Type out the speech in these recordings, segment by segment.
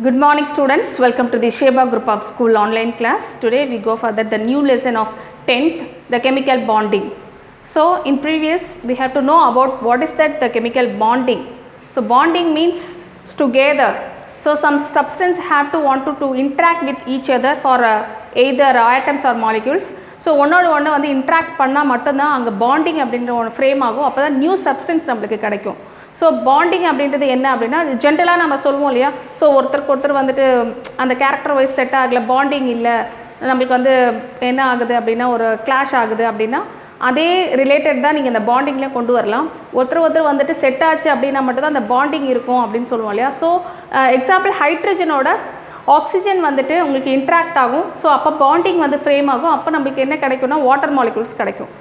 Good morning students, welcome to the Sheba group of school online class. Today we go further the new lesson of 10th, the chemical bonding. So in previous we have to know about what is that the chemical bonding. So bonding means together. So some substance have to want to interact with each other for either atoms or molecules. So ஒன்னோட ஒன்று வந்து interact பண்ணால் மட்டும்தான் அங்கே bonding அப்படின்ற ஒரு frame ஆகும். அப்போ தான் நியூ சப்ஸ்டன்ஸ் நம்மளுக்கு கிடைக்கும். ஸோ பாண்டிங் அப்படின்றது என்ன அப்படின்னா ஜென்ரலாக நம்ம சொல்லுவோம் இல்லையா. ஸோ ஒருத்தருக்கு ஒருத்தர் வந்துட்டு அந்த கேரக்டர் வைஸ் செட் ஆகலை, பாண்டிங் இல்லை, நம்மளுக்கு வந்து என்ன ஆகுது அப்படின்னா ஒரு கிளாஷ் ஆகுது அப்படின்னா அதே ரிலேட்டட் தான் நீங்கள் இந்த பாண்டிங்கில் கொண்டு வரலாம். ஒருத்தர் வந்துட்டு செட் ஆச்சு அப்படின்னா மட்டும்தான் அந்த பாண்டிங் இருக்கும் அப்படின்னு சொல்லுவோம் இல்லையா. ஸோ எக்ஸாம்பிள் ஹைட்ரஜனோட ஆக்சிஜன் வந்துட்டு உங்களுக்கு இன்ட்ராக்ட் ஆகும். ஸோ அப்போ பாண்டிங் வந்து ஃப்ரேம் ஆகும். அப்போ நம்மளுக்கு என்ன கிடைக்கும்னா வாட்டர் மாலிகுல்ஸ் கிடைக்கும்.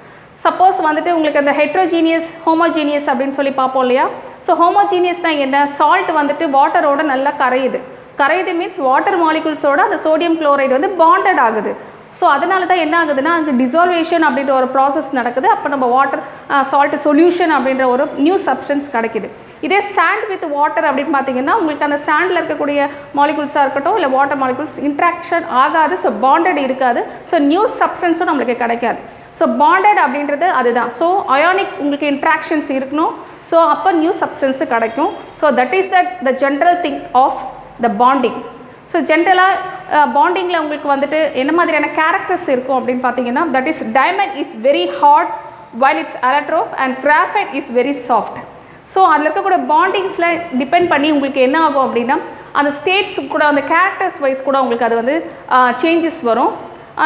சப்போஸ் வந்துட்டு உங்களுக்கு அந்த ஹெட்ரோஜீனியஸ் ஹோமோஜீனியஸ் அப்படின்னு சொல்லி பார்ப்போம் இல்லையா. ஸோ ஹோமோஜீனியஸ்னால் என்ன, சால்ட் வந்துட்டு வாட்டரோட நல்லா கரையுது மீன்ஸ் வாட்டர் மாலிகுல்ஸோட அந்த சோடியம் குளோரைடு வந்து பாண்டட் ஆகுது. ஸோ அதனால தான் என்ன ஆகுதுன்னா அந்த டிசால்வேஷன் அப்படின்ற ஒரு ப்ராசஸ் நடக்குது. அப்போ நம்ம வாட்டர் சால்ட் சொல்யூஷன் அப்படின்ற ஒரு நியூ சப்ஸ்டன்ஸ் கிடைக்குது. இதே சாண்ட் வித் வாட்டர் அப்படின்னு பார்த்தீங்கன்னா உங்களுக்கு அந்த சாண்டில் இருக்கக்கூடிய மாலிகுல்ஸாக இருக்கட்டும் இல்லை வாட்டர் மாலிகுல்ஸ் இன்ட்ராக்ஷன் ஆகாது. ஸோ பாண்டட் இருக்காது. ஸோ நியூ சப்ஸ்டன்ஸும் நம்மளுக்கு கிடைக்காது. ஸோ பாண்டட் அப்படின்றது அதுதான். ஸோ அயானிக் உங்களுக்கு இன்ட்ராக்ஷன்ஸ் இருக்கணும். ஸோ அப்போ நியூ சப்ஸ்டன்ஸு கிடைக்கும். So that is the general thing of the bonding. ஸோ ஜென்ரலாக பாண்டிங்கில் உங்களுக்கு வந்துட்டு என்ன மாதிரியான கேரக்டர்ஸ் இருக்கும் அப்படின்னு பார்த்தீங்கன்னா that is diamond is very hard while it's எலக்ட்ரோஃப் and graphite is very soft. So அதில் இருக்கக்கூடிய பாண்டிங்ஸில் டிபெண்ட் பண்ணி உங்களுக்கு என்ன ஆகும் அப்படின்னா அந்த ஸ்டேட்ஸ் கூட அந்த கேரக்டர்ஸ் வைஸ் கூட உங்களுக்கு அது வந்து சேஞ்சஸ் வரும்.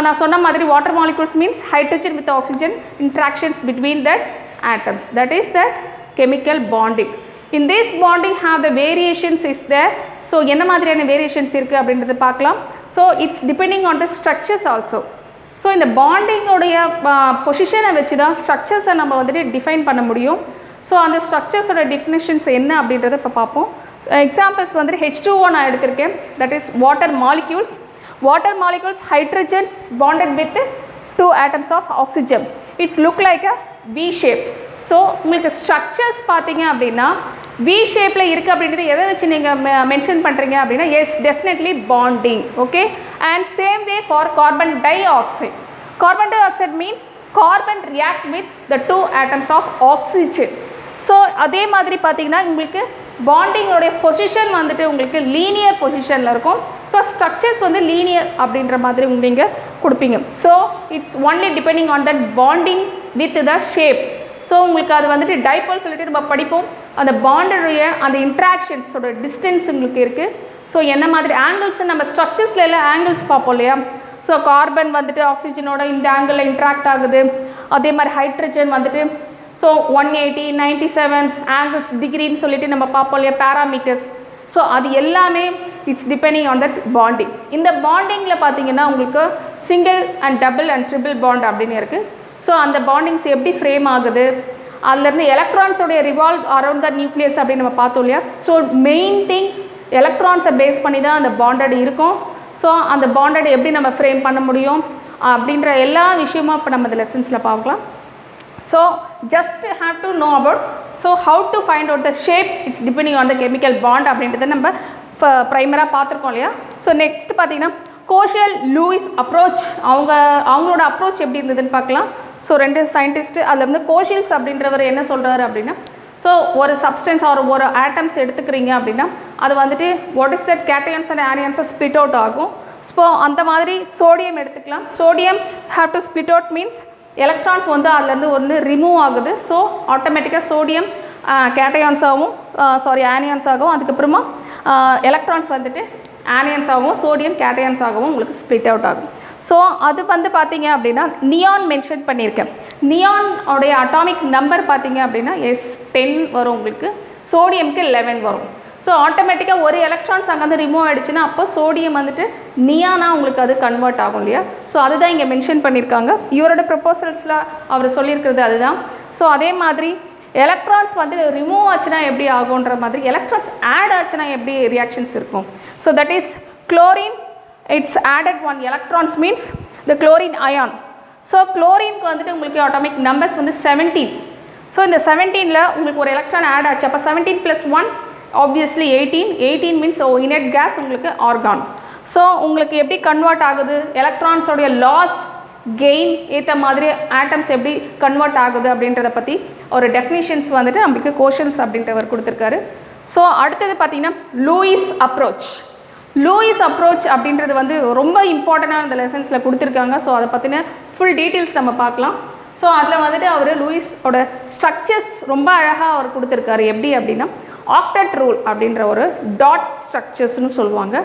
நான் சொன்ன மாதிரி water molecules means hydrogen with oxygen interactions between that atoms, that is the chemical bonding. In this bonding have the variations is there. So என்ன மாதிரியான வேரியேஷன்ஸ் இருக்குது அப்படின்றத பார்க்கலாம். So it's depending on the structures also. So இந்த பாண்டிங்கோடைய பொசிஷனை வச்சு தான் ஸ்ட்ரக்சர்ஸை நம்ம வந்துட்டு டிஃபைன் பண்ண முடியும். ஸோ அந்த ஸ்ட்ரக்சர்ஸோட டெஃபினேஷன்ஸ் என்ன அப்படின்றத இப்போ பார்ப்போம். எக்ஸாம்பிள்ஸ் வந்துட்டு H2O நான் எடுத்திருக்கேன். That is water molecules. Water molecules hydrogens bonded with 2 atoms of oxygen. It's look like a V shape. So உங்களுக்கு ஸ்ட்ரக்சர்ஸ் பார்த்தீங்க அப்படின்னா வி ஷேப்பில் இருக்குது அப்படின்றது எதை வச்சு நீங்கள் மென்ஷன் பண்ணுறீங்க அப்படின்னா yes definitely bonding. Okay. And same way for carbon di oxide. Carbon di oxide means carbon react with the 2 atoms of oxygen. So அதே மாதிரி பார்த்தீங்கன்னா உங்களுக்கு பாண்டிங்கோடைய பொசிஷன் வந்துட்டு உங்களுக்கு லீனியர் பொசிஷனில் இருக்கும். ஸோ ஸ்ட்ரக்சர்ஸ் வந்து லீனியர் அப்படின்ற மாதிரி நீங்கள் கொடுப்பீங்க. So it's only depending on that bonding with the shape. So உங்களுக்கு அது வந்துட்டு டைபோல் சொல்லிட்டு நம்ம படிப்போம். அந்த பாண்டுடைய அந்த இன்ட்ராக்ஷன்ஸோட டிஸ்டன்ஸ் உங்களுக்கு இருக்குது. ஸோ என்ன மாதிரி ஆங்கிள்ஸ் நம்ம ஸ்ட்ரக்சர்ஸில் எல்லாம் ஆங்கிள்ஸ் பார்ப்போம் இல்லையா. ஸோ கார்பன் வந்துட்டு ஆக்சிஜனோட இந்த ஆங்கிளில் இன்ட்ராக்ட் ஆகுது. அதே மாதிரி ஹைட்ரஜன் வந்துட்டு ஸோ 180 97 ஆங்கிள்ஸ் டிகிரின்னு சொல்லிட்டு நம்ம பார்ப்போம் இல்லையா பேராமீட்டர்ஸ். ஸோ அது எல்லாமே it's depending on that bonding. இந்த பாண்டிங்கில் பார்த்தீங்கன்னா உங்களுக்கு single and double and triple bond அப்படின்னு இருக்குது. ஸோ அந்த பாண்டிங்ஸ் எப்படி ஃப்ரேம் ஆகுது, அதுலேருந்து எலக்ட்ரான்ஸோடைய ரிவால்வ் அரவுண்ட் த நியூக்ளியஸ் அப்படின்னு நம்ம பார்த்தோம் இல்லையா. ஸோ மெயின் திங் எலக்ட்ரான்ஸை பேஸ் பண்ணி தான் அந்த பாண்டட் இருக்கும். ஸோ அந்த பாண்டட் எப்படி நம்ம ஃப்ரேம் பண்ண முடியும் அப்படின்ற எல்லா விஷயமும் இப்போ நம்ம இந்த லெசன்ஸில் பார்க்கலாம். So just have to know about so how to find out the shape it's depending on the chemical bond அப்படின்றத நம்ம ப்ரைமராக பார்த்துருக்கோம் இல்லையா. ஸோ நெக்ஸ்ட் பார்த்தீங்கன்னா கோஷியல் லூயிஸ் அப்ரோச் அவங்களோட அப்ரோச் எப்படி இருந்ததுன்னு பார்க்கலாம். ஸோ 2 சயின்டிஸ்ட்டு அதில் வந்து கோஷியல்ஸ் அப்படின்றவர் என்ன சொல்கிறாரு அப்படின்னா ஸோ ஒரு சப்ஸ்டன்ஸ் ஒரு ஆட்டம்ஸ் எடுத்துக்கிறீங்க அப்படின்னா அது வந்துட்டு what is that cations and ஆனியன்ஸை ஸ்பிட் அவுட் ஆகும். ஸோ அந்த மாதிரி சோடியம் எடுத்துக்கலாம். Sodium have to spit out means electrons வந்து அதுலேருந்து ஒன்று ரிமூவ் ஆகுது. ஸோ ஆட்டோமேட்டிக்காக சோடியம் கேட்டயான்ஸாகவும் ஆனியன்ஸ் ஆகும். அதுக்கப்புறமா எலக்ட்ரான்ஸ் வந்துட்டு ஆனியன்ஸ் ஆகவும் சோடியம் கேட்டயான்ஸ் ஆகவும் உங்களுக்கு ஸ்ப்ளிட் அவுட் ஆகும். ஸோ அது வந்து பார்த்தீங்க அப்படின்னா நியான் மென்ஷன் பண்ணியிருக்கேன். நியான் உடைய அட்டாமிக் நம்பர் பார்த்தீங்க அப்படின்னா S10 வரும் உங்களுக்கு. சோடியம்க்கு 11 வரும். ஸோ ஆட்டோமேட்டிக்காக ஒரு எலக்ட்ரான்ஸ் அங்கேருந்து ரிமூவ் ஆகிடுச்சுன்னா அப்போ சோடியம் வந்துட்டு நியானா உங்களுக்கு அது கன்வெர்ட் ஆகும் இல்லையா. ஸோ அதுதான் இங்கே மென்ஷன் பண்ணியிருக்காங்க. இவரோட ப்ரொபோசல்ஸில் அவர் சொல்லியிருக்கிறது அதுதான். ஸோ அதே மாதிரி எலக்ட்ரான்ஸ் வந்து ரிமூவ் ஆச்சுன்னா எப்படி ஆகுன்ற மாதிரி எலக்ட்ரான்ஸ் ஆட் ஆச்சுன்னா எப்படி ரியாக்ஷன்ஸ் இருக்கும். So that is chlorine, it's added 1 electrons means the chlorine ion. So குளோரின்க்கு வந்துட்டு உங்களுக்கு அட்டாமிக் நம்பர்ஸ் வந்து 17. ஸோ இந்த 17ல் உங்களுக்கு ஒரு எலக்ட்ரான் ஆட் ஆச்சு. அப்போ 17 + 1 ஆப்வியஸ்லி 18 மீன்ஸ் இனட் கேஸ் உங்களுக்கு ஆர்கான். ஸோ உங்களுக்கு எப்படி கன்வெர்ட் ஆகுது, எலக்ட்ரான்ஸோடைய லாஸ் கெயின் ஏற்ற மாதிரி ஆட்டம்ஸ் எப்படி கன்வெர்ட் ஆகுது அப்படின்றத பற்றி ஒரு டெஃபினிஷன்ஸ் வந்துட்டு நம்மளுக்கு கோஷன்ஸ் அப்படின்றவர் கொடுத்துருக்காரு. ஸோ அடுத்தது பார்த்திங்கன்னா லூயிஸ் அப்ரோச். லூயிஸ் அப்ரோச் அப்படின்றது வந்து ரொம்ப இம்பார்ட்டண்டான இந்த லெசன்ஸில் கொடுத்துருக்காங்க. ஸோ அதை பற்றின ஃபுல் டீட்டெயில்ஸ் நம்ம பார்க்கலாம். ஸோ அதில் வந்துட்டு அவர் லூயிஸோட ஸ்ட்ரக்சர்ஸ் ரொம்ப அழகாக அவர் கொடுத்துருக்காரு. எப்படி அப்படின்னா ஆக்டட் ரூல் அப்படின்ற ஒரு டாட் ஸ்ட்ரக்சர்ஸ்னு சொல்லுவாங்க.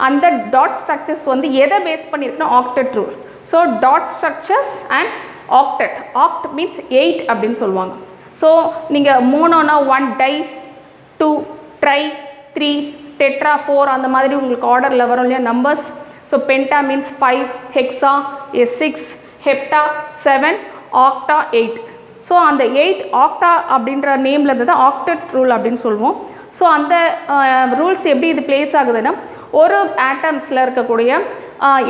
அந்த டாட் ஸ்ட்ரக்சர்ஸ் வந்து எதை பேஸ் பண்ணியிருக்குன்னா octet rule. So dot structures and octet. Oct means 8 அப்படின்னு சொல்லுவாங்க. ஸோ நீங்கள் மோனோனா 1 டை, 2 ட்ரை, 3 டெட்ரா, 4 அந்த மாதிரி உங்களுக்கு ஆர்டரில் வரும் இல்லையா numbers. So penta means 5, hexa is 6, hepta 7, octa 8. So அந்த 8 ஆக்டா அப்படின்ற நேமில் இருந்து தான் ஆக்டட் ரூல் அப்படின்னு சொல்லுவோம். ஸோ அந்த ரூல்ஸ் எப்படி இது பிளேஸ் ஆகுதுன்னா ஒரு ஆட்டம்ஸில் இருக்கக்கூடிய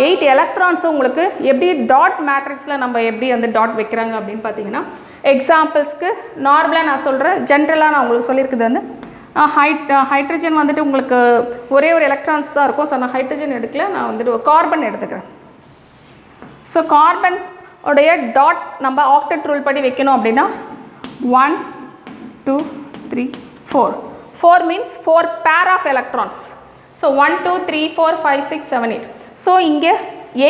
8 எலக்ட்ரான்ஸும் உங்களுக்கு எப்படி டாட் மேட்ரிக்ஸில் நம்ம எப்படி அந்த டாட் வைக்கிறாங்க அப்படின்னு பார்த்தீங்கன்னா எக்ஸாம்பிள்ஸ்க்கு நார்மலாக நான் சொல்கிறேன், ஜென்ரலாக நான் உங்களுக்கு சொல்லியிருக்குது வந்து ஹைட்ரஜன் வந்துட்டு உங்களுக்கு ஒரே ஒரு எலக்ட்ரான்ஸ் தான் இருக்கும். ஸோ நான் ஹைட்ரஜன் எடுக்கல, நான் வந்துட்டு ஒரு கார்பன் எடுத்துக்கிறேன். ஸோ கார்பன்ஸ் உடைய டாட் நம்ம ஆக்டட் ரூல் படி வைக்கணும் அப்படின்னா 1 2 3 4. 4 means 4 pair of electrons. So 1 2 3 4 5 6 7 8. So இங்கே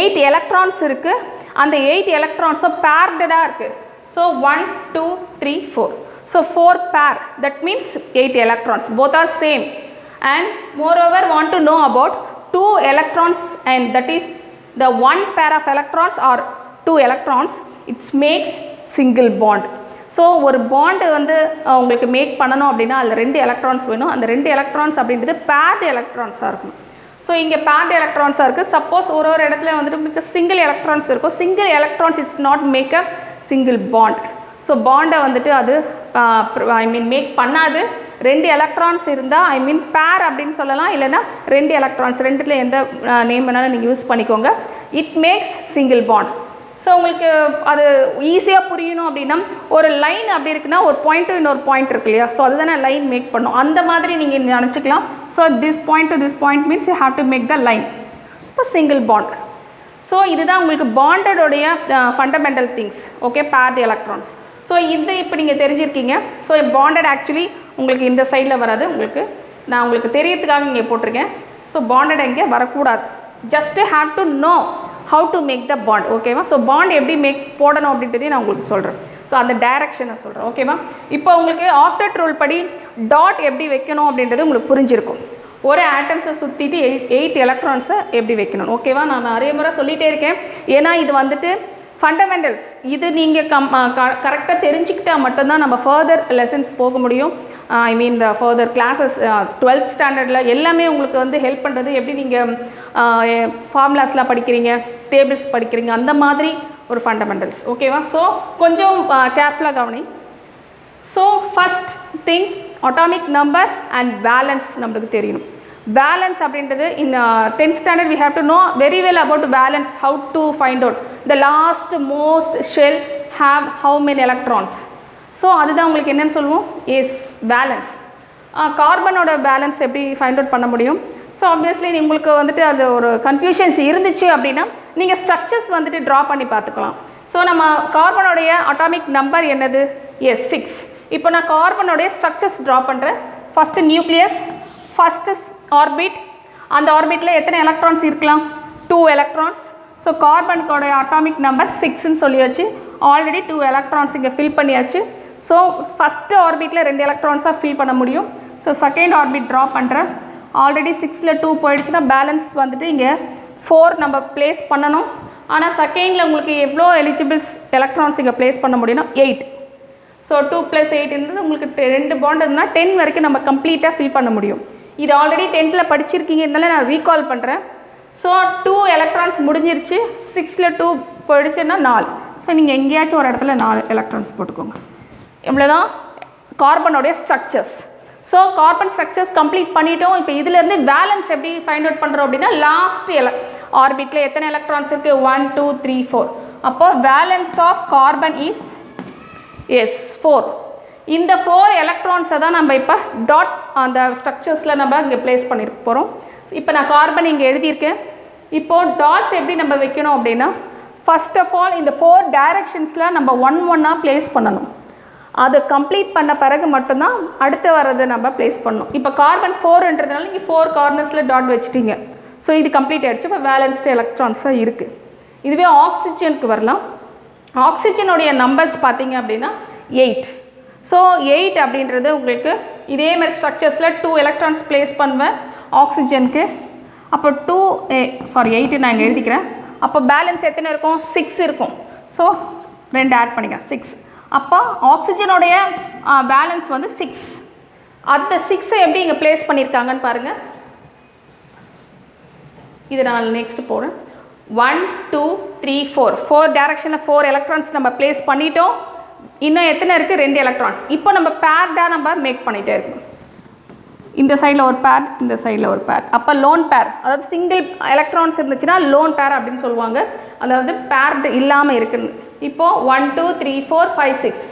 8 எலக்ட்ரான்ஸ் இருக்குது. அந்த 8 எலக்ட்ரான்ஸும் பேர்டடாக இருக்குது. ஸோ 1 2 3 4. ஸோ 4 பேர், that means 8 electrons. Both are same. And moreover want to know about 2 electrons, and that is the 1 pair of electrons or 2 electrons, it makes single bond. So ஒரு bond வந்து உங்களுக்கு make பண்ணணும் அப்படின்னா அதில் 2 electrons வேணும். அந்த 2 electrons அப்படின்றது bird எலக்ட்ரான்ஸாக இருக்கும். ஸோ இங்கே பேர்டு எலக்ட்ரான்ஸாக இருக்குது. சப்போஸ் ஒரு இடத்துல வந்துட்டு உங்களுக்கு சிங்கிள் எலக்ட்ரான்ஸ் இருக்கும். Single electrons it's not make a single bond. So பாண்டை வந்துட்டு அது மேக் பண்ணாது. 2 எலக்ட்ரான்ஸ் இருந்தால் பேர் அப்படின்னு சொல்லலாம், இல்லைனா 2 எலக்ட்ரான்ஸ், ரெண்டுத்தில் எந்த நேம் வேணாலும் நீங்கள் யூஸ் பண்ணிக்கோங்க. It makes single bond. So உங்களுக்கு அது ஈஸியாக புரியணும் அப்படின்னா ஒரு லைன் அப்படி இருக்குன்னா ஒரு பாயிண்ட் டு இன்னொரு பாயிண்ட் இருக்கு இல்லையா, ஸோ அதுதானே லைன் மேக் பண்ணும். அந்த மாதிரி நீங்கள் நினச்சிக்கலாம். So this point to this point means you have to make the line. இப்போ சிங்கிள் பாண்ட். ஸோ இதுதான் உங்களுக்கு பாண்டடோடைய fundamental things. Okay, paired electrons. So இது இப்போ நீங்கள் தெரிஞ்சிருக்கீங்க. ஸோ பாண்டட் ஆக்சுவலி உங்களுக்கு இந்த சைடில் வராது. உங்களுக்கு நான் உங்களுக்கு தெரியறதுக்காக இங்கே போட்டிருக்கேன். ஸோ பாண்டட் இங்கே வரக்கூடாது. Just have to know how to make the bond. ஓகேவா? ஸோ பாண்ட் எப்படி மேக் போடணும் அப்படின்றதையும் நான் உங்களுக்கு சொல்கிறேன். ஸோ அந்த டைரக்ஷனை சொல்கிறேன். ஓகேவா? இப்போ உங்களுக்கு ஆக்டட் ரூல் படி டாட் எப்படி வைக்கணும் அப்படின்றது உங்களுக்கு புரிஞ்சிருக்கும். ஒரு ஆட்டம்ஸை சுற்றிட்டு 8 எலக்ட்ரான்ஸை எப்படி வைக்கணும். ஓகேவா? நான் நிறைய முறை சொல்லிகிட்டே இருக்கேன். ஏன்னா இது வந்துட்டு ஃபண்டமெண்டல்ஸ். இது நீங்கள் கரெக்டாக தெரிஞ்சுக்கிட்டால் மட்டும்தான் நம்ம ஃபர்தர் லெசன்ஸ் போக முடியும். த ஃபர்தர் கிளாஸஸ் 12th ஸ்டாண்டர்டில் எல்லாமே உங்களுக்கு வந்து ஹெல்ப் பண்ணுறது. எப்படி நீங்கள் ஃபார்முலாஸ்லாம் படிக்கிறீங்க, டேபிள்ஸ் படிக்கிறீங்க, அந்த மாதிரி ஒரு ஃபண்டமெண்டல்ஸ். ஓகேவா? ஸோ கொஞ்சம் கேர்ஃபுல்லாக கவனி. So first thing atomic number and balance நம்மளுக்கு தெரியணும். பேலன்ஸ் அப்படின்றது இன் 10th standard we have to know very well about balance, how to find out the last most shell have how many electrons. So அதுதான் உங்களுக்கு என்னென்னு சொல்லுவோம், S balance. கார்பனோட balance எப்படி find out பண்ண முடியும். ஸோ ஆப்வியஸ்லி உங்களுக்கு வந்துட்டு அது ஒரு கன்ஃபியூஷன்ஸ் இருந்துச்சு அப்படின்னா நீங்கள் ஸ்ட்ரக்சர்ஸ் வந்துட்டு ட்ரா பண்ணி பார்த்துக்கலாம். ஸோ நம்ம கார்பனோடைய அட்டாமிக் நம்பர் என்னது, எஸ் 6. இப்போ நான் கார்பனோடைய ஸ்ட்ரக்சர்ஸ் ட்ரா பண்ணுறேன். First nucleus, first orbit. அந்த ஆர்பிட்டில் எத்தனை எலக்ட்ரான்ஸ் இருக்கலாம், 2 எலக்ட்ரான்ஸ். ஸோ கார்பனுக்கோடைய அட்டாமிக் நம்பர் 6ன்னு சொல்லியாச்சு. ஆல்ரெடி 2 எலக்ட்ரான்ஸ் இங்கே ஃபில் பண்ணியாச்சு. ஸோ ஃபஸ்ட்டு ஆர்பிட்டில் 2 எலக்ட்ரான்ஸாக ஃபில் பண்ண முடியும். ஸோ செகண்ட் ஆர்பிட் ட்ரா பண்ணுறேன். ஆல்ரெடி 6ல் 2 போயிடுச்சுன்னா பேலன்ஸ் வந்துட்டு இங்கே 4 நம்ம ப்ளேஸ் பண்ணணும். ஆனால் செகண்டில் உங்களுக்கு எவ்வளோ எலிஜிபிள்ஸ் எலக்ட்ரான்ஸ் இங்கே ப்ளேஸ் பண்ண முடியும்னா 8. ஸோ 2 + 8 இருந்தது உங்களுக்கு 2 பாண்ட் இருந்தால் 10 வரைக்கும் நம்ம கம்ப்ளீட்டாக ஃபில் பண்ண முடியும். இது ஆல்ரெடி 10th படிச்சிருக்கீங்க, இருந்தாலும் நான் ரீகால் பண்ணுறேன். ஸோ 2 எலக்ட்ரான்ஸ் முடிஞ்சிருச்சு. 6ல் 2 போயிடுச்சுன்னா 4. ஸோ நீங்கள் எங்கேயாச்சும் ஒரு இடத்துல 4 எலக்ட்ரான்ஸ் போட்டுக்கோங்க. இவ்வளோதான் கார்பனோடைய structures. So carbon structures complete பண்ணிட்டோம். இப்போ இதுலேருந்து பேலன்ஸ் எப்படி ஃபைண்ட் அவுட் பண்ணுறோம் அப்படின்னா லாஸ்ட் ஆர்பிட்டில் எத்தனை எலக்ட்ரான்ஸ் இருக்குது, 1 2 3 4. அப்போ balance of carbon is as 4. இந்த 4 எலக்ட்ரான்ஸை தான் நம்ம இப்போ டாட் அந்த ஸ்ட்ரக்சர்ஸில் நம்ம இங்கே ப்ளேஸ் பண்ணியிருக்க போகிறோம். இப்போ நான் கார்பன் இங்கே எழுதியிருக்கேன். இப்போது டாட்ஸ் எப்படி நம்ம வைக்கணும் அப்படின்னா, ஃபர்ஸ்ட் ஆஃப் ஆல் இந்த 4 டைரக்ஷன்ஸில் நம்ம ஒன்னாக ப்ளேஸ் பண்ணணும். அதை கம்ப்ளீட் பண்ண பிறகு மட்டும்தான் அடுத்து வர்றதை நம்ம ப்ளேஸ் பண்ணணும். இப்போ கார்பன் 4ன்றதுனால இங்கே 4 கார்னர்ஸில் டாட் வச்சுட்டிங்க. ஸோ இது கம்ப்ளீட் ஆகிடுச்சு. இப்போ வேலன்ஸ்டு எலக்ட்ரான்ஸாக இருக்குது. இதுவே ஆக்சிஜனுக்கு வரலாம். ஆக்சிஜனுடைய நம்பர்ஸ் பார்த்தீங்க அப்படின்னா 8. ஸோ 8 அப்படின்றது உங்களுக்கு இதே மாதிரி ஸ்ட்ரக்சர்ஸில் 2 எலக்ட்ரான்ஸ் ப்ளேஸ் பண்ணுவேன் ஆக்சிஜனுக்கு. அப்போ 8 நான் இங்கே எழுதிக்கிறேன். அப்போ பேலன்ஸ் எத்தனை இருக்கும்? 6 இருக்கும். ஸோ 2 ஆட் பண்ணிக்க 6. அப்போ ஆக்சிஜனுடைய பேலன்ஸ் வந்து 6. அந்த 6ஐ எப்படி இங்கே ப்ளேஸ் பண்ணியிருக்காங்கன்னு பாருங்கள். இது நான் நெக்ஸ்ட் போகிறேன். 1 2 3 4 டைரக்ஷனில் 4 எலக்ட்ரான்ஸ் நம்ம ப்ளேஸ் பண்ணிட்டோம். இன்னும் எத்தனை இருக்குது? 2 எலக்ட்ரான்ஸ். இப்போ நம்ம பேர்டாக நம்ம மேக் பண்ணிகிட்டே இருக்கணும். இந்த சைடில் ஒரு பேர், இந்த சைடில் ஒரு பேர். அப்போ லோன் பேர், அதாவது சிங்கிள் எலக்ட்ரான்ஸ் இருந்துச்சுன்னா லோன் பேர் அப்படின்னு சொல்லுவாங்க. அதாவது பேர்டு இல்லாமல் இருக்குன்னு. இப்போது 1 2 3 4 5 6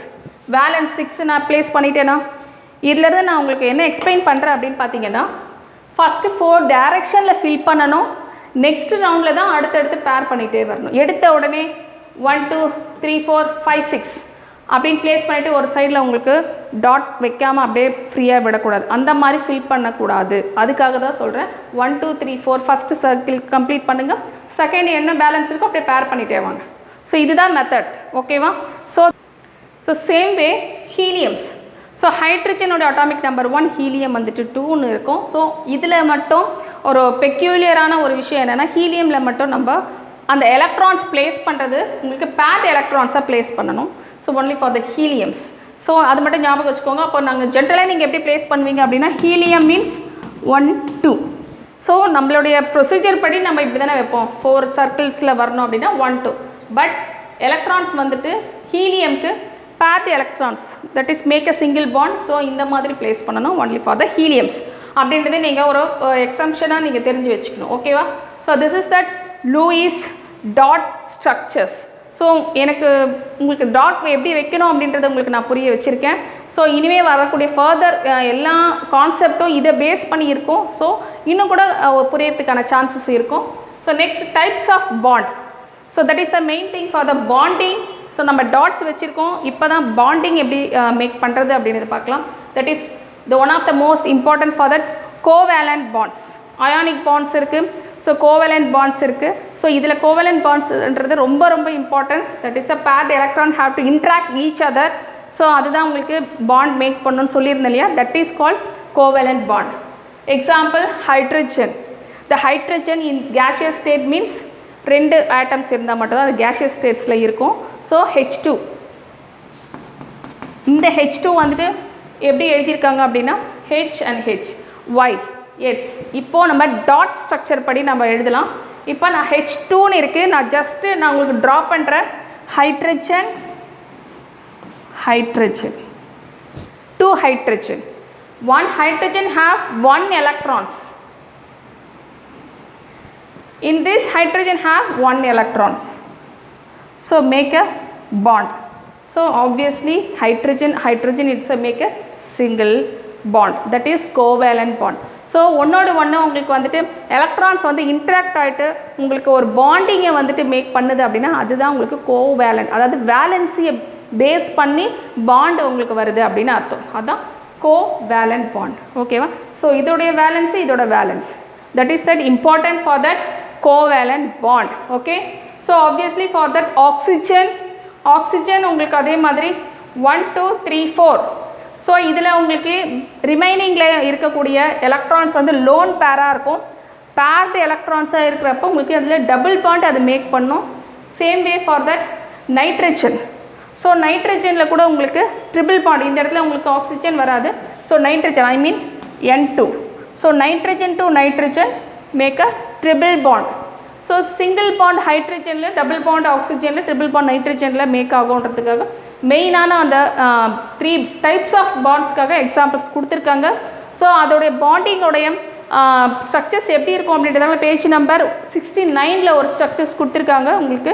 வேலன்ஸ் 6 நான் ப்ளேஸ் பண்ணிட்டேன்னா, இதுலேருந்து நான் உங்களுக்கு என்ன எக்ஸ்பிளைன் பண்ணுறேன் அப்படின்னு பார்த்தீங்கன்னா, ஃபஸ்ட்டு 4 டைரக்ஷனில் ஃபில் பண்ணணும். நெக்ஸ்ட் ரவுண்டில் தான் அடுத்தடுத்து பேர் பண்ணிகிட்டே வரணும். எடுத்த உடனே 1 2 3 4 5 6 அப்படின்னு ப்ளேஸ் பண்ணிவிட்டு ஒரு சைடில் உங்களுக்கு டாட் வைக்காமல் அப்படியே ஃப்ரீயாக விடக்கூடாது. அந்த மாதிரி ஃபில் பண்ணக்கூடாது. அதுக்காக தான் சொல்கிறேன். 1 2 3 4 ஃபஸ்ட்டு சர்க்கிள் கம்ப்ளீட் பண்ணுங்கள். செகண்ட் என்ன பேலன்ஸ் இருக்கோ அப்படியே பேர் பண்ணிகிட்டே வாங்க. ஸோ இதுதான் மெத்தட். ஓகேவா? So same way heliums. So ஹைட்ரஜனோட அட்டாமிக் நம்பர் 1, ஹீலியம் வந்துட்டு 2ன்னு இருக்கும். ஸோ இதில் மட்டும் ஒரு பெக்யூலியரான ஒரு விஷயம் என்னென்னா, ஹீலியமில் மட்டும் நம்ம அந்த எலக்ட்ரான்ஸ் ப்ளேஸ் பண்ணுறது உங்களுக்கு பேட் எலக்ட்ரான்ஸாக ப்ளேஸ் பண்ணணும். So only for the heliums. So அது மட்டும் ஞாபகம் வச்சுக்கோங்க. அப்போ நாங்கள் ஜென்ரலாக நீங்கள் எப்படி ப்ளேஸ் பண்ணுவீங்க அப்படின்னா, ஹீலியம் மீன்ஸ் 1 2. ஸோ நம்மளுடைய ப்ரொசீஜர் படி நம்ம இப்படி தானே வைப்போம். 4 சர்க்கிள்ஸில் வரணும் அப்படின்னா 1 2. பட் எலக்ட்ரான்ஸ் வந்துட்டு ஹீலியம்க்கு paired electrons, that is make a single bond. So இந்த மாதிரி ப்ளேஸ் பண்ணணும் ஒன்லி ஃபார் த ஹீலியம்ஸ் அப்படின்றது நீங்கள் ஒரு எக்ஸம்ஷனாக நீங்கள் தெரிஞ்சு வச்சுக்கணும். ஓகேவா? So this is that Lewis dot structures. So எனக்கு உங்களுக்கு டாட் எப்படி வைக்கணும் அப்படின்றத உங்களுக்கு நான் புரிய வச்சுருக்கேன். ஸோ இனிமேல் வரக்கூடிய ஃபர்தர் எல்லா கான்செப்டும் இதை பேஸ் பண்ணி இருக்கும். ஸோ இன்னும் கூட புரியறதுக்கான சான்சஸ் இருக்கும். So next types of bond. So that is the main thing for the bonding. So நம்ம டாட்ஸ் வச்சுருக்கோம். இப்போ தான் பாண்டிங் எப்படி மேக் பண்ணுறது அப்படின்றது பார்க்கலாம். That is the one of the most important for that covalent bonds. Ionic bonds இருக்குது. So covalent bonds இருக்குது. ஸோ இதில் கோவேலண்ட் பாண்ட்ஸ்ன்றது ரொம்ப ரொம்ப importance. That is a paired electron have to interact each other. So அதுதான் உங்களுக்கு bond make பண்ணணும்னு சொல்லியிருந்தேன் இல்லையா. That is called covalent bond. Example hydrogen. The hydrogen in gaseous state means 2 atoms இருந்தால் மட்டும்தான் அது கேஷியஸ் ஸ்டேட்ஸில் இருக்கும். So H2. இந்த H2 வந்துட்டு எப்படி எழுதியிருக்காங்க அப்படின்னா H and H, Y, X. இப்போது நம்ம டாட் ஸ்ட்ரக்சர் படி நம்ம எழுதலாம். இப்போ நான் H2ன்னு இருக்குது. நான் உங்களுக்கு ட்ரா பண்ணுறேன். Hydrogen, hydrogen, 2 hydrogen. 1 hydrogen have 1 electrons. In this hydrogen have 1 electrons. So make a bond. So obviously hydrogen it's a make a single bond. That is covalent bond. So ஒன்னோடு ஒன்று உங்களுக்கு வந்துட்டு எலக்ட்ரான்ஸ் வந்து interact ஆகிட்டு உங்களுக்கு ஒரு பாண்டிங்கை வந்துட்டு make பண்ணுது அப்படின்னா அதுதான் உங்களுக்கு கோவேலண்ட். அதாவது வேலன்சியை பேஸ் பண்ணி பாண்ட் உங்களுக்கு வருது அப்படின்னு அர்த்தம். அதுதான் கோவேலண்ட் பாண்ட். ஓகேவா? ஸோ இதோடைய வேலன்ஸு இதோட valence, that is that important for that covalent bond. Okay. So obviously for that oxygen உங்களுக்கு அதே மாதிரி 1 2 3 4. ஸோ இதில் உங்களுக்கு ரிமைனிங்கில் இருக்கக்கூடிய எலக்ட்ரான்ஸ் வந்து லோன் பேராக இருக்கும். பேர்டு எலக்ட்ரான்ஸாக இருக்கிறப்போ உங்களுக்கு அதில் டபுள் பாண்ட் அது மேக் பண்ணும். Same way for that nitrogen. So நைட்ரஜனில் கூட உங்களுக்கு ட்ரிபிள் பாண்ட். இந்த இடத்துல உங்களுக்கு ஆக்சிஜன் வராது. So nitrogen I mean N2. So nitrogen to nitrogen make a triple bond. So single bond ஹைட்ரஜனில், டபுள் பாண்ட் ஆக்சிஜனில், ட்ரிபிள் பாண்ட் நைட்ரஜனில் மேக் ஆகுன்றதுக்காக மெயினான அந்த 3 டைப்ஸ் ஆஃப் பாண்ட்ஸ்க்காக எக்ஸாம்பிள்ஸ் கொடுத்துருக்காங்க. ஸோ அதோடைய பாண்டிங்கோடைய ஸ்ட்ரக்சர்ஸ் எப்படி இருக்கும் அப்படின்றதால பேஜ் நம்பர் 69 ஒரு ஸ்ட்ரக்சர்ஸ் கொடுத்துருக்காங்க உங்களுக்கு.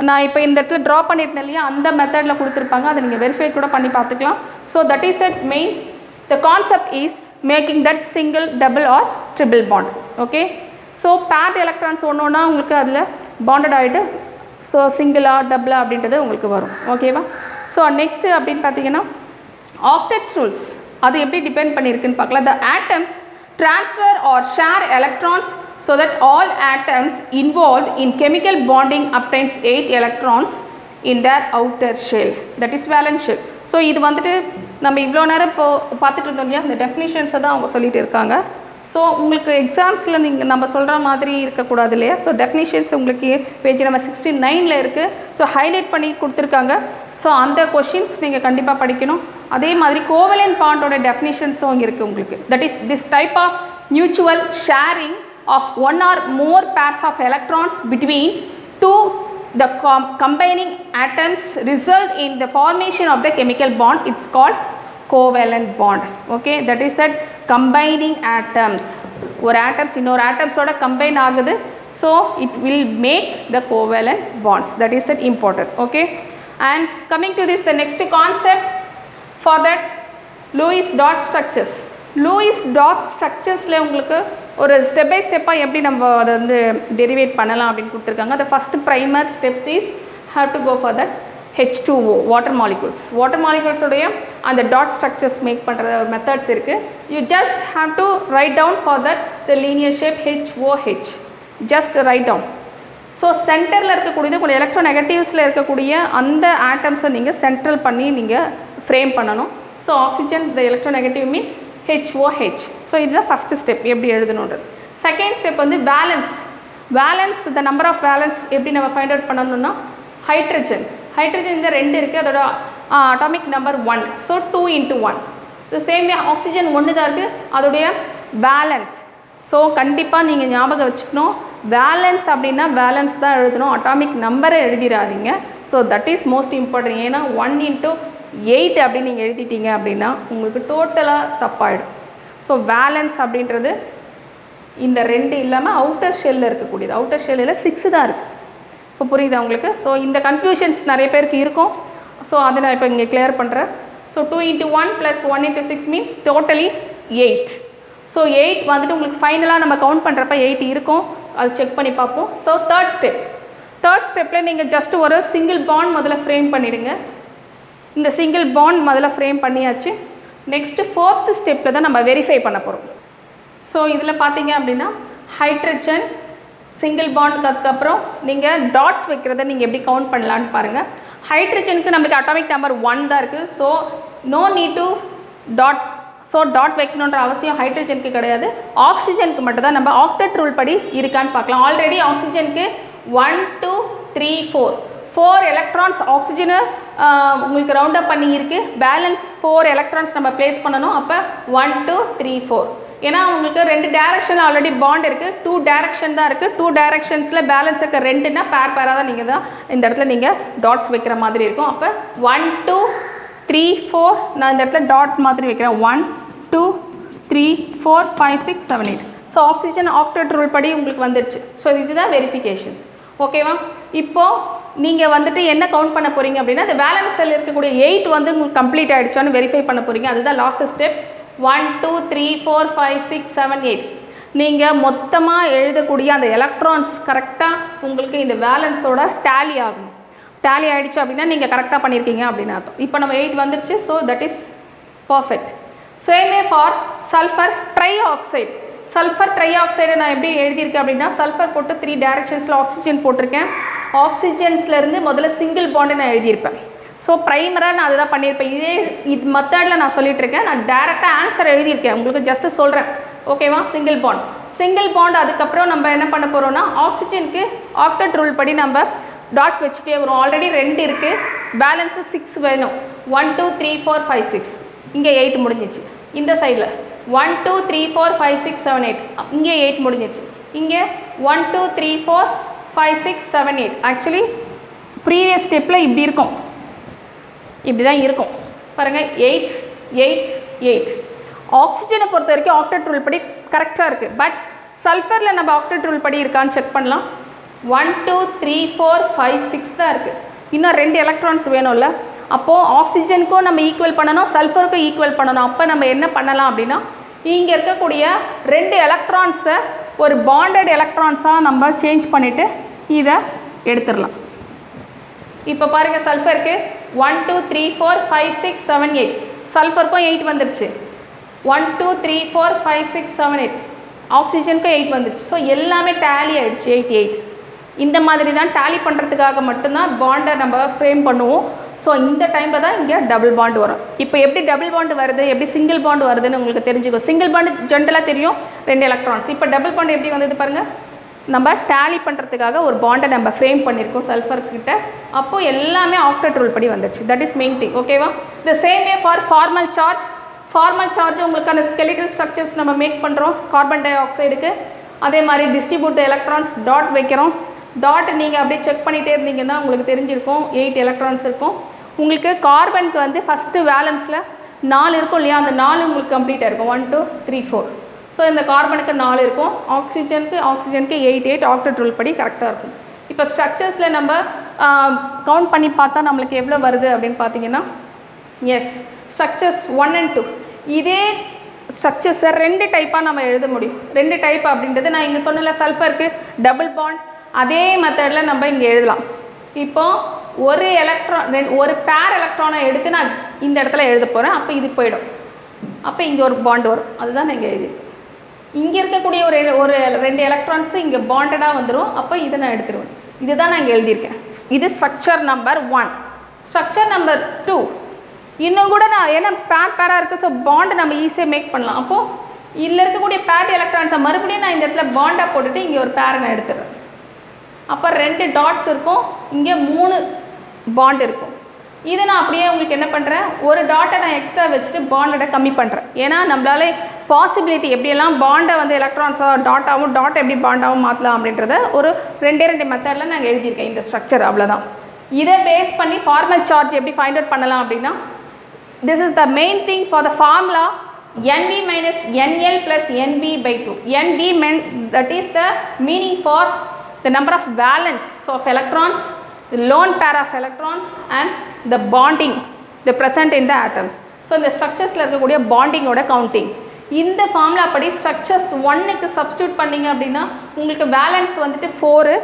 நான் இப்போ இந்த இடத்துல ட்ரா பண்ணியிருந்தேன் இல்லையா, அந்த மெத்தடில் கொடுத்துருப்பாங்க, அதை நீங்கள் வெரிஃபை கூட பண்ணி பார்த்துக்கலாம். So that is that main the concept is making that single double or triple bond. Okay, so paired electrons ஒன்று உங்களுக்கு அதில் பாண்டட் ஆகிட்டு ஸோ சிங்கிளா டபுளா அப்படின்றது உங்களுக்கு வரும். ஓகேவா? ஸோ நெக்ஸ்ட்டு அப்படின்னு பார்த்தீங்கன்னா ஆக்டெட் ரூல்ஸ் அது எப்படி டிபெண்ட் பண்ணியிருக்குன்னு பார்க்கலாம். த atoms transfer or share electrons so that all atoms involved in chemical bonding obtains 8 electrons in their outer shell, that is valence shell. So இது வந்துட்டு நம்ம இவ்வளோ நேரம் இப்போ பார்த்துட்டு இருந்தோம் இல்லையா, இந்த டெஃபினிஷன்ஸை தான் அவங்க சொல்லிட்டு இருக்காங்க. ஸோ உங்களுக்கு எக்ஸாம்ஸில் நீங்கள் நம்ம சொல்கிற மாதிரி இருக்கக்கூடாது இல்லையா, ஸோ டெஃபினிஷன்ஸ் உங்களுக்கு பேஜ் நம்பர் 69 இருக்குது. ஸோ ஹைலைட் பண்ணி கொடுத்துருக்காங்க. ஸோ அந்த கொஷின்ஸ் நீங்கள் கண்டிப்பாக படிக்கணும். அதே மாதிரி கோவலன்ட் பாண்டோட டெஃபினிஷன்ஸும் இங்கே இருக்குது உங்களுக்கு. That is this type of mutual sharing of one or more pairs of electrons between two the combining atoms result in the formation of the chemical bond. It's called covalent bond. Okay, that is that combining atoms, or atoms இன்னொரு atoms ஓட combine ஆகுது, so it will make the covalent bonds. That is that important. Okay, and coming to this, the next concept for that, Lewis dot structures. Lewis dot ஸ்ட்ரக்சர்ஸில் உங்களுக்கு ஒரு step by ஸ்டெப்பாக எப்படி நம்ம அதை வந்து டெரிவேட் பண்ணலாம் அப்படின்னு கொடுத்துருக்காங்க. அந்த first primer steps is have to go for that H2O water molecules. Water மாலிகூல்ஸோடைய அந்த டாட் ஸ்ட்ரக்சர்ஸ் மேக் பண்ணுற ஒரு மெத்தட்ஸ் இருக்குது. You just have to write down for that the linear shape HOH, just write down. So சென்டரில் இருக்கக்கூடியது கொஞ்சம் electro நெகட்டிவ்ஸில் இருக்கக்கூடிய அந்த ஆட்டம்ஸை நீங்கள் சென்ட்ரல் பண்ணி நீங்கள் ஃப்ரேம் பண்ணணும். So oxygen the electronegative means HOH. So இதுதான் ஃபஸ்ட்டு ஸ்டெப் எப்படி எழுதணுன்றது. செகண்ட் ஸ்டெப் வந்து valence. Valence the number of valence எப்படி நம்ம ஃபைண்ட் அவுட் பண்ணணும்னா ஹைட்ரஜன். ஹைட்ரஜன் இந்த 2 இருக்குது, அதோட atomic number 1. So 2 × 1. So same oxygen 1 தான் இருக்குது, அதோடைய வேலன்ஸ். ஸோ கண்டிப்பாக நீங்கள் ஞாபகம் வச்சுக்கணும், வேலன்ஸ் அப்படின்னா வேலன்ஸ் தான் எழுதணும், அட்டாமிக் நம்பரை எழுதிடாதீங்க. So that is most important. ஏன்னா 1 × 8 அப்படின்னு நீங்கள் எழுதிட்டீங்க அப்படின்னா உங்களுக்கு டோட்டலாக தப்பாயிடும். ஸோ வேலன்ஸ் அப்படின்றது இந்த 2 இல்லாமல் அவுட்டர் ஷெல்லில் இருக்கக்கூடியது. அவுட்டர் ஷெல்லில் 6 தான் இருக்குது. இப்போ புரியுதா உங்களுக்கு? ஸோ இந்த கன்ஃபியூஷன்ஸ் நிறைய பேருக்கு இருக்கும். ஸோ அதை நான் இப்போ இங்கே கிளியர் பண்ணுறேன். So 2 × 1 + 1 × 6 means totally 8. ஸோ 8 வந்துட்டு உங்களுக்கு ஃபைனலாக நம்ம கவுண்ட் பண்ணுறப்ப 8 இருக்கும், அது செக் பண்ணி பார்ப்போம். ஸோ தேர்ட் ஸ்டெப்பில் நீங்கள் ஜஸ்ட் ஒரு சிங்கிள் பாண்ட் முதல்ல ஃப்ரேம் பண்ணிவிடுங்க. இந்த சிங்கிள் பாண்ட் முதல்ல ஃப்ரேம் பண்ணியாச்சு. நெக்ஸ்ட்டு ஃபோர்த்து ஸ்டெப்பில் தான் நம்ம வெரிஃபை பண்ண போகிறோம். ஸோ இதில் பார்த்தீங்க அப்படின்னா ஹைட்ரஜன் சிங்கிள் பாண்டுக்கு அதுக்கப்புறம் நீங்கள் டாட்ஸ் வைக்கிறத நீங்கள் எப்படி கவுண்ட் பண்ணலான்னு பாருங்கள். ஹைட்ரஜனுக்கு நம்மளுக்கு அட்டாமிக் நம்பர் 1 தான் இருக்குது. So no need to dot. So dot வைக்கணுன்ற அவசியம் ஹைட்ரஜனுக்கு கிடையாது. ஆக்சிஜனுக்கு மட்டும் தான் நம்ம ஆக்டெட் ரூல் படி இருக்கான்னு பார்க்கலாம். ஆல்ரெடி ஆக்சிஜனுக்கு 1 2 3 4 எலக்ட்ரான்ஸ் ஆக்சிஜனை உங்களுக்கு ரவுண்ட் அப் பண்ணி இருக்குது. பேலன்ஸ் 4 எலக்ட்ரான்ஸ் நம்ம பிளேஸ் பண்ணணும். அப்போ 1 2 3 4. ஏன்னா உங்களுக்கு 2 டைரக்ஷன் ஆல்ரெடி பாண்ட் இருக்குது, 2 டைரக்ஷன் தான் இருக்குது. 2 டைரக்ஷன்ஸில் பேலன்ஸ் இருக்க 2னா பேராக தான் நீங்கள் தான் இந்த இடத்துல நீங்கள் டாட்ஸ் வைக்கிற மாதிரி இருக்கும். அப்போ 1 2 3 4 நான் இந்த இடத்துல டாட் மாதிரி வைக்கிறேன். 1 2 3 4 5 6 7 8. ஸோ ஆக்சிஜன் ஆக்டெட் ரூல் படி உங்களுக்கு வந்துடுச்சு. ஸோ இதுதான் வெரிஃபிகேஷன்ஸ். ஓகேவா? இப்போது நீங்கள் வந்துட்டு என்ன கவுண்ட் பண்ண போகிறீங்க அப்படின்னா இந்த வேலன்ஸ் செல் இருக்கக்கூடிய 8 வந்து உங்களுக்கு கம்ப்ளீட் ஆகிடுச்சான்னு வெரிஃபை பண்ண போகிறீங்க. அதுதான் லாஸ்ட் ஸ்டெப். 1 2 3 4 5 6 7 8. நீங்கள் மொத்தமாக எழுதக்கூடிய அந்த எலக்ட்ரான்ஸ் கரெக்டாக உங்களுக்கு இந்த வேலன்ஸோட டேலி ஆகணும். டேலி ஆகிடுச்சு அப்படின்னா நீங்கள் கரெக்டாக பண்ணியிருக்கீங்க அப்படின்னு அர்த்தம். இப்போ நம்ம 8 வந்துடுச்சு. So that is perfect. சேமே for sulphur trioxide. Sulphur ட்ரை ஆக்சைடை நான் எப்படி எழுதியிருக்கேன் அப்படின்னா சல்ஃபர் போட்டு 3 டைரக்ஷன்ஸில் ஆக்சிஜன் போட்டிருக்கேன். ஆக்சிஜன்ஸ்லேருந்து முதல்ல சிங்கிள் பாண்டை நான் எழுதியிருப்பேன். ஸோ ப்ரைமராக நான் அதுதான் பண்ணியிருப்பேன். இது மெத்தடில் நான் சொல்லிகிட்ருக்கேன். நான் டேரெக்டாக ஆன்சர் எழுதியிருக்கேன், உங்களுக்கு ஜஸ்ட்டு சொல்கிறேன். ஓகேவா? சிங்கிள் பாண்ட் அதுக்கப்புறம் நம்ம என்ன பண்ண போகிறோம்னா ஆக்சிஜனுக்கு ஆக்டெட் ரூல் படி நம்ம டாட்ஸ் வச்சுட்டே வரும். ஆல்ரெடி 2 இருக்குது, பேலன்ஸு 6 வேணும். 1 2 3 4 5 6. இங்கே 8 முடிஞ்சிச்சு. இந்த சைடில் 1 2 3 4 5 6 7 8. இங்கே 8 முடிஞ்சிச்சு. இங்கே 1 2 3 4 5 6 7 8. ஆக்சுவலி ப்ரீவியஸ் ஸ்டெப்பில் இப்படி இருக்கும், இப்படி தான் இருக்கும் பாருங்கள். 8 8 8. ஆக்சிஜனை பொறுத்த வரைக்கும் ஆக்டெட் ரூல் படி கரெக்டாக இருக்குது. பட் சல்ஃபரில் நம்ம ஆக்டெட் ரூல் படி இருக்கான்னு செக் பண்ணலாம். 1 2 3 4 5 6 தான் இருக்குது. இன்னும் 2 எலக்ட்ரான்ஸ் வேணும்ல. அப்போது ஆக்சிஜனுக்கும் நம்ம ஈக்குவல் பண்ணணும், சல்ஃபருக்கும் ஈக்குவல் பண்ணணும். அப்போ நம்ம என்ன பண்ணலாம் அப்படின்னா இங்கே இருக்கக்கூடிய 2 எலக்ட்ரான்ஸை ஒரு பாண்டட் எலக்ட்ரான்ஸாக நம்ம சேஞ்ச் பண்ணிவிட்டு இதை எடுத்துடலாம். இப்போ பாருங்கள், சல்ஃபருக்கு 1 2 3 4 5 6 7 8, சல்ஃபருக்கும் 8 வந்துடுச்சு. 1 2 3 4 5 6 7 8, ஆக்சிஜனுக்கும் 8 வந்துடுச்சு. ஸோ எல்லாமே டேலி ஆகிடுச்சு 8 8. இந்த மாதிரி தான் டேலி பண்ணுறதுக்காக மட்டும்தான் பாண்டை நம்ம ஃப்ரேம் பண்ணுவோம். ஸோ இந்த டைமில் தான் இங்கே டபுள் பாண்ட் வரும். இப்போ எப்படி டபுள் பாண்ட் வருது, எப்படி சிங்கிள் பாண்ட் வருதுன்னு உங்களுக்கு தெரிஞ்சுக்கும். சிங்கிள் பாண்டு ஜென்ரலாக தெரியும் 2 எலக்ட்ரான்ஸ். இப்போ டபுள் பாண்ட் எப்படி வந்தது பாருங்கள். நம்ம டேலி பண்ணுறதுக்காக ஒரு பாண்டை நம்ம ஃப்ரேம் பண்ணியிருக்கோம் சல்ஃபர்கிட்ட. அப்போது எல்லாமே ஆக்டெட் ரூல் படி வந்துடுச்சு. That is main thing. ஓகேவா? The same way for formal charge. Formal charge உங்களுக்கான ஸ்கெலிட்டல் ஸ்ட்ரக்சர்ஸ் நம்ம மேக் பண்ணுறோம் கார்பன் டை ஆக்சைடுக்கு. அதே மாதிரி டிஸ்ட்ரிபியூட் எலக்ட்ரான்ஸ் டாட் வைக்கிறோம். டாட் நீங்கள் அப்படியே செக் பண்ணிகிட்டே இருந்தீங்கன்னா உங்களுக்கு தெரிஞ்சிருக்கும் 8 எலக்ட்ரான்ஸ் இருக்கும். உங்களுக்கு கார்பனுக்கு வந்து ஃபஸ்ட்டு வேலன்ஸில் 4 இருக்கும் இல்லையா, அந்த 4 உங்களுக்கு கம்ப்ளீட்டாக இருக்கும். 1 2 3 4. ஸோ இந்த கார்பனுக்கு 4 இருக்கும், ஆக்சிஜனுக்கு 8 8 ஆக்டெட் ரூல் படி கரெக்டாக இருக்கும். இப்போ ஸ்ட்ரக்சர்ஸில் நம்ம கவுண்ட் பண்ணி பார்த்தா நம்மளுக்கு எவ்வளோ வருது அப்படின்னு பார்த்தீங்கன்னா, எஸ், ஸ்ட்ரக்சர்ஸ் 1 and 2 இதே ஸ்ட்ரக்சர்ஸை 2 டைப்பாக நம்ம எழுத முடியும். 2 டைப் அப்படின்றது நான் இங்கே சொன்னல, சல்ஃபருக்கு டபுள் பாண்ட், அதே மெத்தடில் நம்ம இங்கே எழுதலாம். இப்போது ஒரு பேர் எலக்ட்ரானை எடுத்து நான் இந்த இடத்துல எழுத போகிறேன். அப்போ இது போயிடும். அப்போ இங்கே ஒரு பாண்ட் வரும். அதுதான் நான் இங்கே எழுதி. இங்கே இருக்கக்கூடிய ஒரு 2 எலக்ட்ரான்ஸு இங்கே பாண்டடாக வந்துடும். அப்போ இதை நான் எடுத்துருவேன். இதுதான் நான் இங்கே எழுதியிருக்கேன். இது ஸ்ட்ரக்சர் நம்பர் 1. ஸ்ட்ரக்சர் நம்பர் 2 இன்னும் கூட நான் ஏன்னா பேராக இருக்குது. ஸோ பாண்டு நம்ம ஈஸியாக மேக் பண்ணலாம். அப்போது இதில் இருக்கக்கூடிய பேர் எலக்ட்ரான்ஸை மறுபடியும் நான் இந்த இடத்துல பாண்டாக போட்டுட்டு இங்கே ஒரு பேரை நான் எடுத்துடுறேன். அப்போ 2 டாட்ஸ் இருக்கும், இங்கே 3 பாண்ட் இருக்கும். இதை நான் அப்படியே உங்களுக்கு என்ன பண்ணுறேன், ஒரு டாட்டை நான் எக்ஸ்ட்ரா வச்சுட்டு பாண்டை கம்மி பண்ணுறேன். ஏன்னா நம்மளால பாசிபிலிட்டி எப்படியெல்லாம் பாண்டை வந்து எலக்ட்ரான்ஸாக டாட்டாகவும் டாட் எப்படி பாண்டாகவும் மாற்றலாம் அப்படின்றத ஒரு 2 மெத்தடில் நாங்கள் எழுதியிருக்கேன் இந்த ஸ்ட்ரக்சர். அவ்வளோதான். இதை பேஸ் பண்ணி ஃபார்மல் சார்ஜ் எப்படி ஃபைண்ட் அவுட் பண்ணலாம் அப்படின்னா, this is the main thing for the formula NV minus NL plus NV by 2. NV meant that is the meaning for the number of valence of electrons, the lone pair of electrons and the bonding the present in the atoms. So இந்த ஸ்ட்ரக்சர்ஸில் இருக்கக்கூடிய பாண்டிங்கோட counting. இந்த formula படி structures 1க்கு substitute பண்ணிங்க அப்படின்னா உங்களுக்கு valence வந்துட்டு 4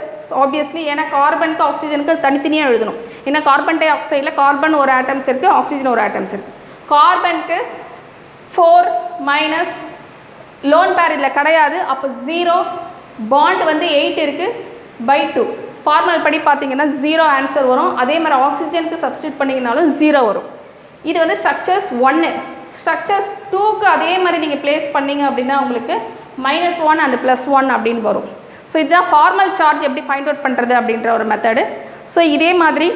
obviously. ஏன்னா கார்பனுக்கு ஆக்சிஜனுக்கு தனித்தனியாக எழுதணும். ஏன்னா கார்பன் டை ஆக்சைடில் கார்பன் ஒரு ஆட்டம்ஸ் இருக்குது, ஆக்சிஜன் ஒரு ஆட்டம்ஸ் இருக்குது. கார்பனுக்கு 4 மைனஸ் லோன் பேர் இதில் கிடையாது. அப்போ 0, பாண்ட் வந்து 8 இருக்குது by 2. ஃபார்மல் படி பார்த்தீங்கன்னா 0 ஆன்சர் வரும். அதே மாதிரி ஆக்சிஜனுக்கு சப்ஸ்டியூட் பண்ணிங்கனாலும் 0 வரும். இது வந்து ஸ்ட்ரக்சர்ஸ் 1. ஸ்ட்ரக்சர்ஸ் 2க்கு அதே மாதிரி நீங்கள் ப்ளேஸ் பண்ணிங்க அப்படின்னா உங்களுக்கு -1 அண்ட் +1 அப்படின்னு வரும். ஸோ இதுதான் ஃபார்மல் சார்ஜ் எப்படி ஃபைண்ட் அவுட் பண்ணுறது அப்படின்ற ஒரு மெத்தடு. ஸோ இதே மாதிரி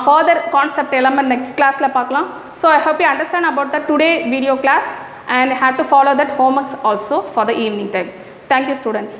ஃபர்தர் கான்செப்ட் எல்லாமே நெக்ஸ்ட் கிளாஸில் பார்க்கலாம். So I hope you understand about the today video class and have to follow that homeworks also for the evening time. Thank you students.